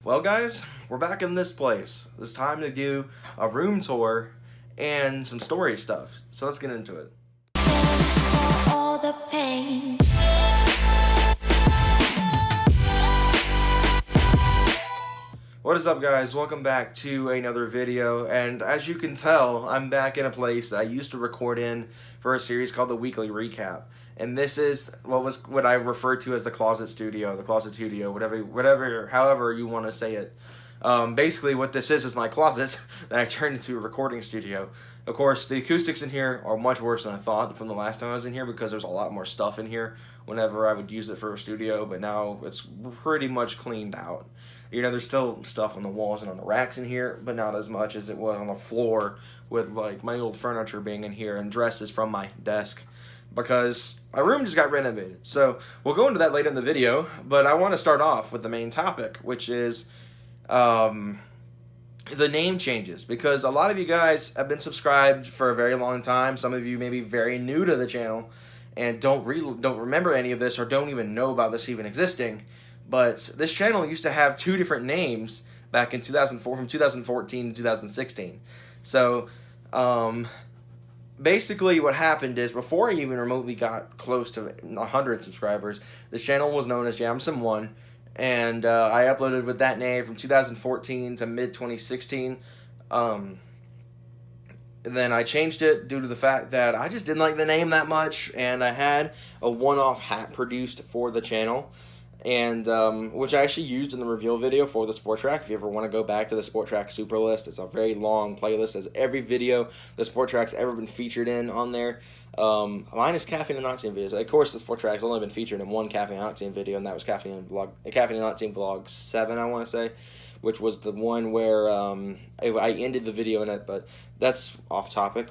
Well, guys, we're back in this place. It's time to do a room tour and some story stuff. So let's get into it. All the pain. What is up, guys? Welcome back to another video. And as you can tell, I'm back in a place that I used to record in for a series called the Weekly Recap. And this is what I refer to as the closet studio, however you want to say it. Basically, what this is my closet that I turned into a recording studio. Of course, the acoustics in here are much worse than I thought from the last time I was in here because there's a lot more stuff in here whenever I would use it for a studio, but now it's pretty much cleaned out. You know, there's still stuff on the walls and on the racks in here, but not as much as it was on the floor with like my old furniture being in here and dresses from my desk because my room just got renovated. So we'll go into that later in the video, but I want to start off with the main topic, which is the name changes, because a lot of you guys have been subscribed for a very long time. Some of you may be very new to the channel and don't remember any of this or don't even know about this even existing. But this channel used to have two different names back in 2004, from 2014 to 2016. So basically what happened is, before I even remotely got close to 100 subscribers, this channel was known as Adamson 1. And I uploaded with that name from 2014 to mid-2016. And then I changed it due to the fact that I just didn't like the name that much, and I had a one-off hat produced for the channel, and which I actually used in the reveal video for the Sport Track. If you ever want to go back to the Sport Track Super List, it's a very long playlist. It has every video the Sport Track's ever been featured in on there. Minus Caffeine and Octane videos. Of course, the Sport Track's only been featured in one Caffeine and Octane video, and that was Caffeine and Octane Vlog 7, I want to say, which was the one where I ended the video in it, but that's off topic.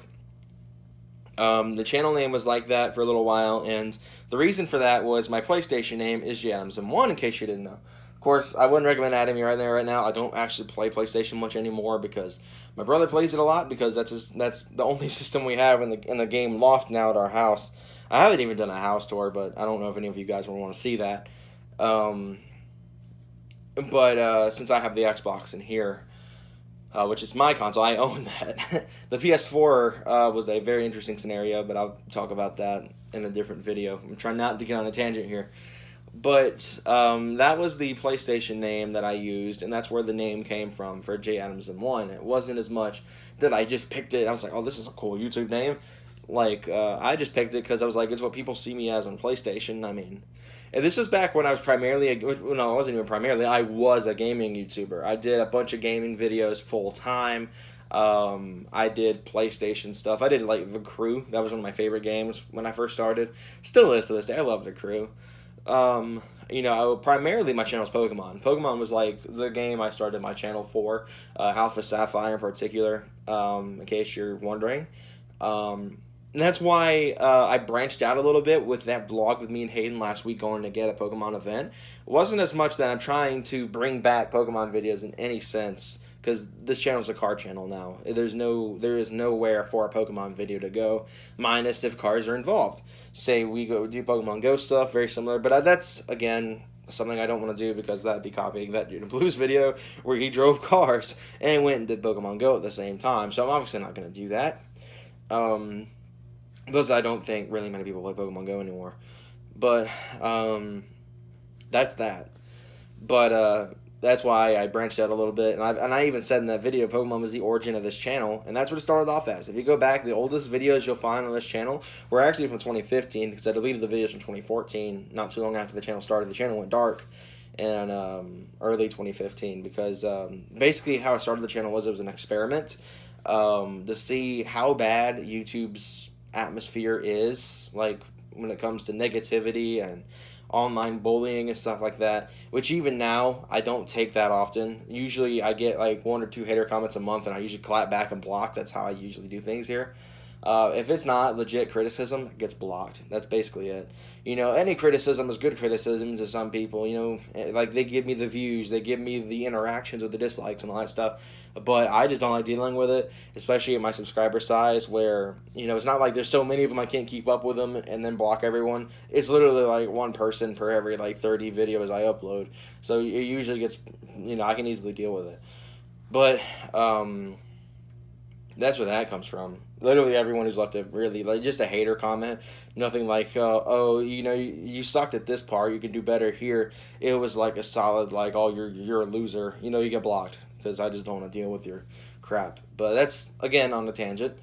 The channel name was like that for a little while, and the reason for that was my PlayStation name is Adamson 1, in case you didn't know. Of course, I wouldn't recommend adding me right now. I don't actually play PlayStation much anymore because my brother plays it a lot, because that's the only system we have in the game loft now at our house. I haven't even done a house tour, but I don't know if any of you guys would want to see that. But since I have the Xbox in here, which is my console, I own that. The PS4 was a very interesting scenario, but I'll talk about that in a different video. I'm trying not to get on a tangent here. But that was the PlayStation name that I used, and that's where the name came from for J Adamson 1. It wasn't as much that I just picked it. I was like, oh, this is a cool YouTube name. Like, I just picked it because I was like, it's what people see me as on PlayStation. I mean, and this was back when I was primarily, no, I wasn't even primarily, I was a gaming YouTuber. I did a bunch of gaming videos full time. I did PlayStation stuff. I did, like, The Crew. That was one of my favorite games when I first started. Still is to this day. I love The Crew. You know, primarily my channel was Pokemon. Pokemon was, like, the game I started my channel for. Alpha Sapphire in particular, in case you're wondering. And that's why I branched out a little bit with that vlog with me and Hayden last week going to get a Pokemon event. It wasn't as much that I'm trying to bring back Pokemon videos in any sense, because this channel is a car channel now. There is nowhere for a Pokemon video to go, minus if cars are involved. Say we go do Pokemon Go stuff, very similar, but that's, again, something I don't want to do, because that'd be copying that Dude in Blues video where he drove cars and went and did Pokemon Go at the same time. So I'm obviously not going to do that. Because I don't think really many people play Pokemon Go anymore. But that's that. But that's why I branched out a little bit. And I even said in that video, Pokemon was the origin of this channel. And that's what it started off as. If you go back, the oldest videos you'll find on this channel were actually from 2015. Because I deleted the videos from 2014. Not too long after the channel started. The channel went dark in early 2015. Because basically how I started the channel was, it was an experiment to see how bad YouTube's atmosphere is, like, when it comes to negativity and online bullying and stuff like that, which even now I don't take that often. Usually I get like 1 or 2 hater comments a month, and I usually clap back and block. That's how I usually do things here. If it's not legit criticism, it gets blocked. That's basically it. You know, any criticism is good criticism to some people. You know, like they give me the views, they give me the interactions with the dislikes and all that stuff. But I just don't like dealing with it, especially at my subscriber size, where, you know, it's not like there's so many of them I can't keep up with them and then block everyone. It's literally like one person per every like 30 videos I upload. So it usually gets, you know, I can easily deal with it. But that's where that comes from. Literally everyone who's left a really, like, just a hater comment. Nothing like, oh, you know, you sucked at this part, you can do better here. It was like a solid, like, oh, you're a loser. You know, you get blocked because I just don't want to deal with your crap. But that's, again, on the tangent.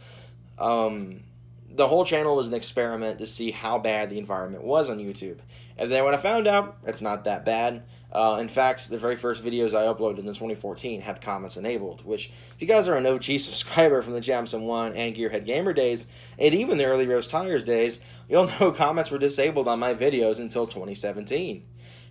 The whole channel was an experiment to see how bad the environment was on YouTube. And then when I found out it's not that bad, in fact, the very first videos I uploaded in 2014 had comments enabled, which, if you guys are an OG subscriber from the Adamson 1 and Gearhead Gamer days, and even the early Roast Tires days, you'll know comments were disabled on my videos until 2017.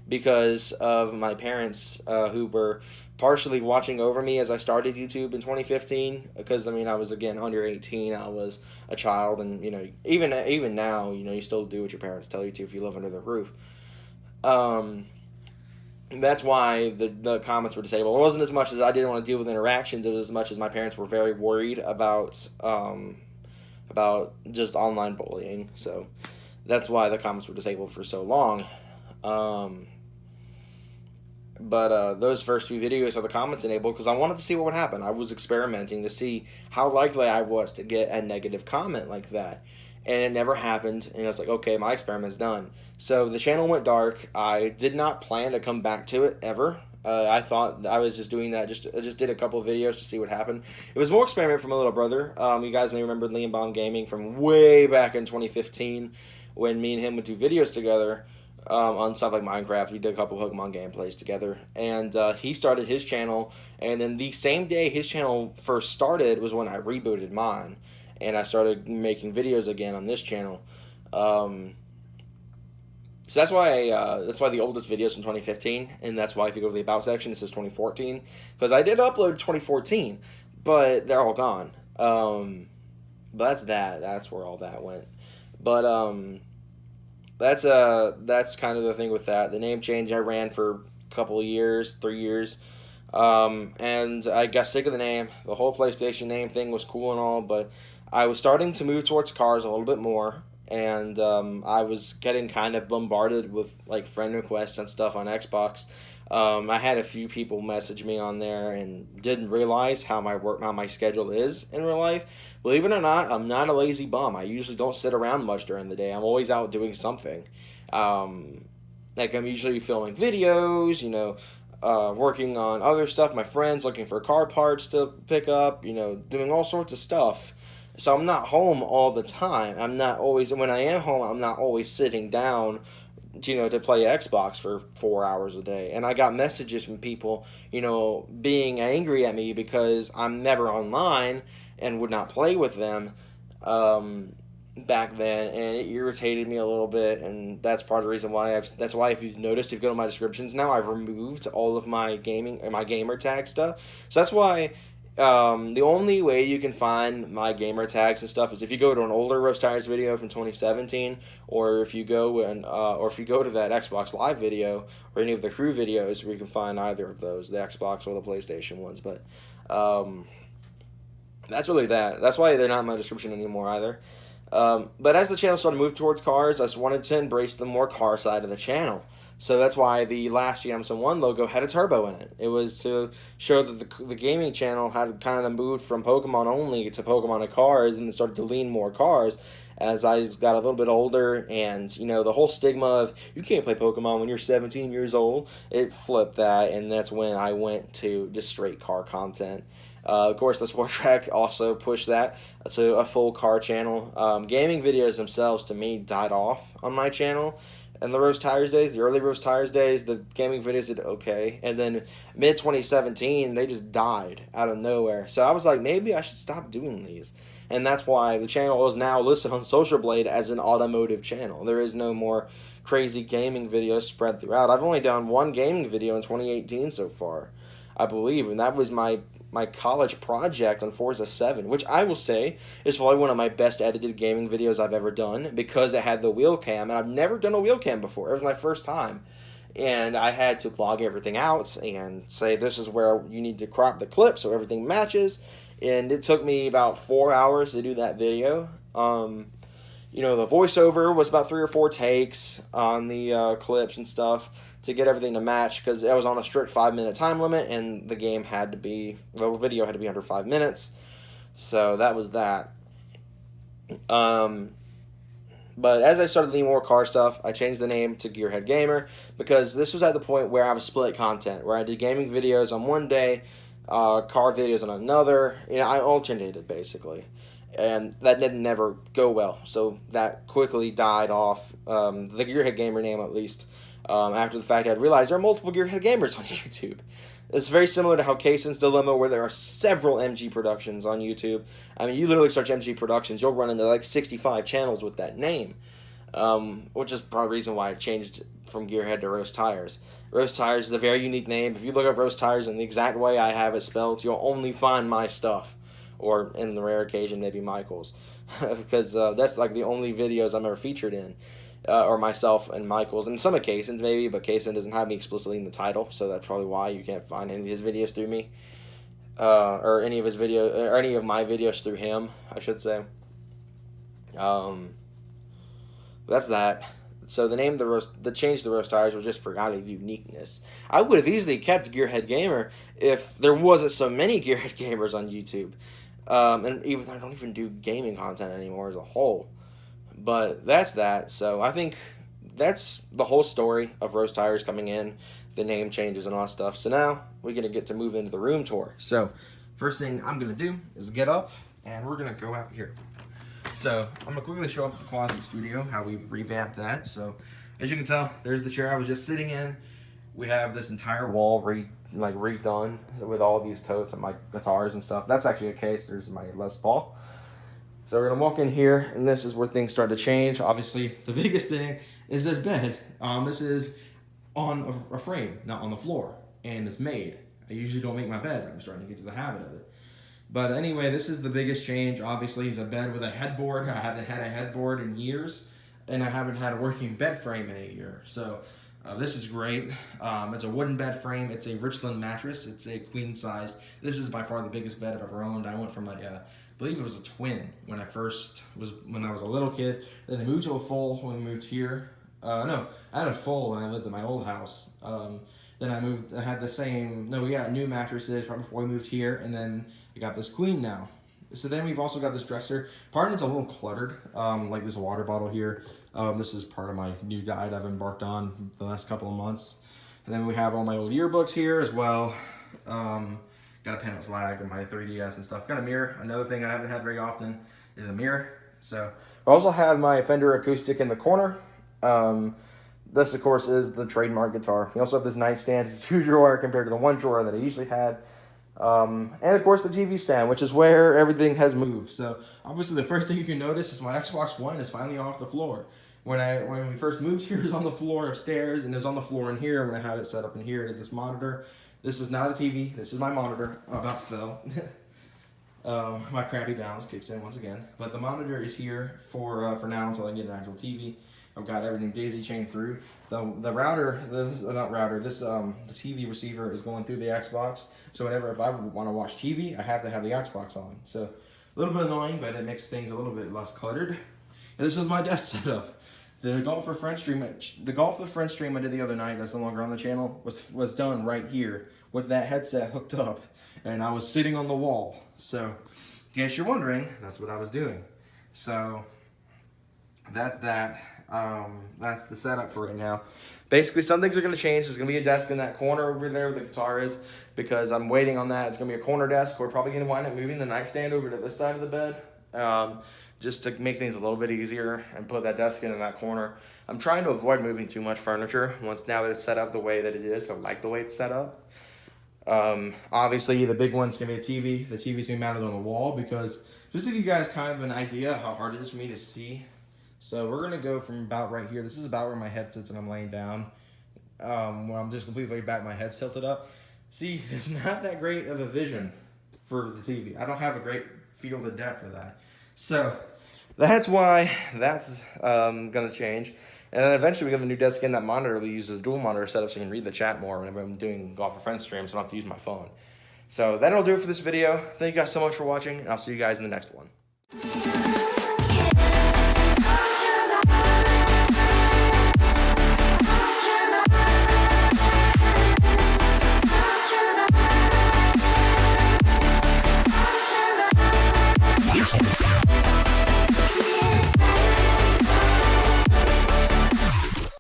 Because of my parents, who were partially watching over me as I started YouTube in 2015. Because, I mean, I was, again, under 18. I was a child. And, you know, even now, you know, you still do what your parents tell you to if you live under their roof. That's why the comments were disabled. It wasn't as much as I didn't want to deal with interactions. It was as much as my parents were very worried about just online bullying. So that's why the comments were disabled for so long. But those first few videos are the comments enabled because I wanted to see what would happen. I was experimenting to see how likely I was to get a negative comment like that. And it never happened, and I was like, okay, my experiment's done. So the channel went dark. I did not plan to come back to it, ever. I thought I was just doing that, I just did a couple of videos to see what happened. It was more experiment from my little brother. You guys may remember Liam Bomb Gaming from way back in 2015, when me and him would do videos together on stuff like Minecraft. We did a couple of Pokemon gameplays together, and he started his channel, and then the same day his channel first started was when I rebooted mine. And I started making videos again on this channel. So that's why the oldest videos from 2015, and that's why if you go to the About section, it says 2014. Because I did upload 2014, but they're all gone. But that's that. That's where all that went. But that's kind of the thing with that. The name change I ran for a couple of years, 3 years. And I got sick of the name. The whole PlayStation name thing was cool and all, but I was starting to move towards cars a little bit more, and I was getting kind of bombarded with like friend requests and stuff on Xbox. I had a few people message me on there and didn't realize how my schedule is in real life. Believe it or not, I'm not a lazy bum. I usually don't sit around much during the day. I'm always out doing something. Like I'm usually filming videos, you know, working on other stuff, my friends, looking for car parts to pick up, you know, doing all sorts of stuff. So I'm not home all the time. I'm not always, when I am home, I'm not always sitting down, you know, to play Xbox for 4 hours a day. And I got messages from people, you know, being angry at me because I'm never online and would not play with them back then, and it irritated me a little bit, and that's part of the reason why that's why if you've noticed, if you go to my descriptions now, I've removed all of my gamer tag stuff. So that's why the only way you can find my gamer tags and stuff is if you go to an older Roast Tires video from 2017, or if you go to that Xbox Live video or any of the crew videos where you can find either of those, the Xbox or the PlayStation ones. But that's really that. That's why they're not in my description anymore either. But as the channel started to move towards cars, I just wanted to embrace the more car side of the channel. So that's why the last Adamson 1 logo had a turbo in it. It was to show that the gaming channel had kind of moved from Pokemon only to Pokemon and cars, and then started to lean more cars as I got a little bit older. And, you know, the whole stigma of you can't play Pokemon when you're 17 years old, it flipped that, and that's when I went to just straight car content. Of course, the Sport Track also pushed that to a full car channel. Gaming videos themselves, to me, died off on my channel. And the Roast Tires days, the early Roast Tires days, the gaming videos did okay. And then mid-2017, they just died out of nowhere. So I was like, maybe I should stop doing these. And that's why the channel is now listed on Social Blade as an automotive channel. There is no more crazy gaming videos spread throughout. I've only done one gaming video in 2018 so far, I believe. And that was my my college project on Forza 7, which I will say is probably one of my best edited gaming videos I've ever done because it had the wheel cam, and I've never done a wheel cam before. It was my first time. And I had to log everything out and say this is where you need to crop the clip so everything matches. And it took me about 4 hours to do that video. The voiceover was about 3 or 4 takes on the clips and stuff to get everything to match because it was on a strict 5-minute time limit, and the video had to be under 5 minutes. So that was that. But as I started doing more car stuff, I changed the name to Gearhead Gamer because this was at the point where I was split content, where I did gaming videos on one day, car videos on another. I alternated basically. And that didn't never go well, so that quickly died off, the Gearhead Gamer name at least, after the fact I realized there are multiple Gearhead Gamers on YouTube. It's very similar to how Kaysen's Dilemma, where there are several MG Productions on YouTube. I mean, you literally search MG Productions, you'll run into like 65 channels with that name, which is probably the reason why I changed from Gearhead to Roast Tires. Roast Tires is a very unique name. If you look up Roast Tires in the exact way I have it spelled, you'll only find my stuff. Or in the rare occasion, maybe Michael's. Because that's like the only videos I'm ever featured in. Or myself and Michael's. And some of Kaysen's maybe, but Kaysen doesn't have me explicitly in the title. So that's probably why you can't find any of his videos through me. Or any of his videos, or any of my videos through him, I should say. That's that. So the name the change to the Roast Tires was just for out of uniqueness. I would have easily kept Gearhead Gamer if there wasn't so many Gearhead Gamers on YouTube. And even I don't even do gaming content anymore as a whole. But that's that. So I think that's the whole story of Roast Tires coming in, the name changes and all that stuff. So now we're going to get to move into the room tour. So first thing I'm going to do is get up and we're going to go out here. So I'm going to quickly show up the closet studio, how we revamped that. So as you can tell, there's the chair I was just sitting in. We have this entire wall redone with all these totes and my guitars and stuff. That's actually a case. There's my Les Paul. So we're gonna walk in here, and this is where things start to change. Obviously, the biggest thing is this bed. This is on a frame, not on the floor, and it's made. I usually don't make my bed. I'm starting to get to the habit of it. But anyway, this is the biggest change. Obviously, it's a bed with a headboard. I haven't had a headboard in years, and I haven't had a working bed frame in a year. So this is great. It's a wooden bed frame. It's a Richland mattress. It's a queen size. This is by far the biggest bed I've ever owned. I went from I believe it was a twin when I was a little kid. Then I moved to a full when we moved here. No, I had a full when I lived in my old house. Then I had the same, no, we got new mattresses right before we moved here, and then we got this queen now. So then we've also got this dresser. Part of it's a little cluttered, like this water bottle here. This is part of my new diet I've embarked on the last couple of months. And then we have all my old yearbooks here as well. Got a pennant flag and my 3DS and stuff. Got a mirror. Another thing I haven't had very often is a mirror. So I also have my Fender acoustic in the corner. This, of course, is the trademark guitar. We also have this nightstand. It's a 2-drawer compared to the 1 drawer that I usually had. And, of course, the TV stand, which is where everything has moved. So, obviously, the first thing you can notice is my Xbox One is finally off the floor. When we first moved here, it was on the floor upstairs, and it was on the floor in here. I'm going to have it set up in here to this monitor. This is not a TV. This is my monitor. Oh, about fell. My crappy balance kicks in once again. But the monitor is here for now until I get an actual TV. I've got everything daisy chained through. The TV receiver is going through the Xbox. So if I want to watch TV, I have to have the Xbox on. So a little bit annoying, but it makes things a little bit less cluttered. And this is my desk setup. The Golf with Friends stream I did the other night, that's no longer on the channel, was done right here with that headset hooked up, and I was sitting on the wall. So, in case you're wondering, that's what I was doing. So, that's that. That's the setup for right now. Basically, some things are going to change. There's going to be a desk in that corner over there where the guitar is, because I'm waiting on that. It's going to be a corner desk. We're probably going to wind up moving the nightstand over to this side of the bed. Just to make things a little bit easier and put that desk in that corner. I'm trying to avoid moving too much furniture now that it's set up the way that it is. I like the way it's set up. Obviously, the big one's going to be a TV. The TV's going to be mounted on the wall because, just to give you guys kind of an idea how hard it is for me to see. So we're going to go from about right here. This is about where my head sits when I'm laying down. Where I'm just completely back, my head's tilted up. See, it's not that great of a vision for the TV. I don't have a great field of depth for that. So that's why that's going to change. And then eventually we get a new desk in. That monitor we use as a dual monitor setup so I can read the chat more whenever I'm doing Golf with Friends streams, so I don't have to use my phone. So that'll do it for this video. Thank you guys so much for watching, and I'll see you guys in the next one.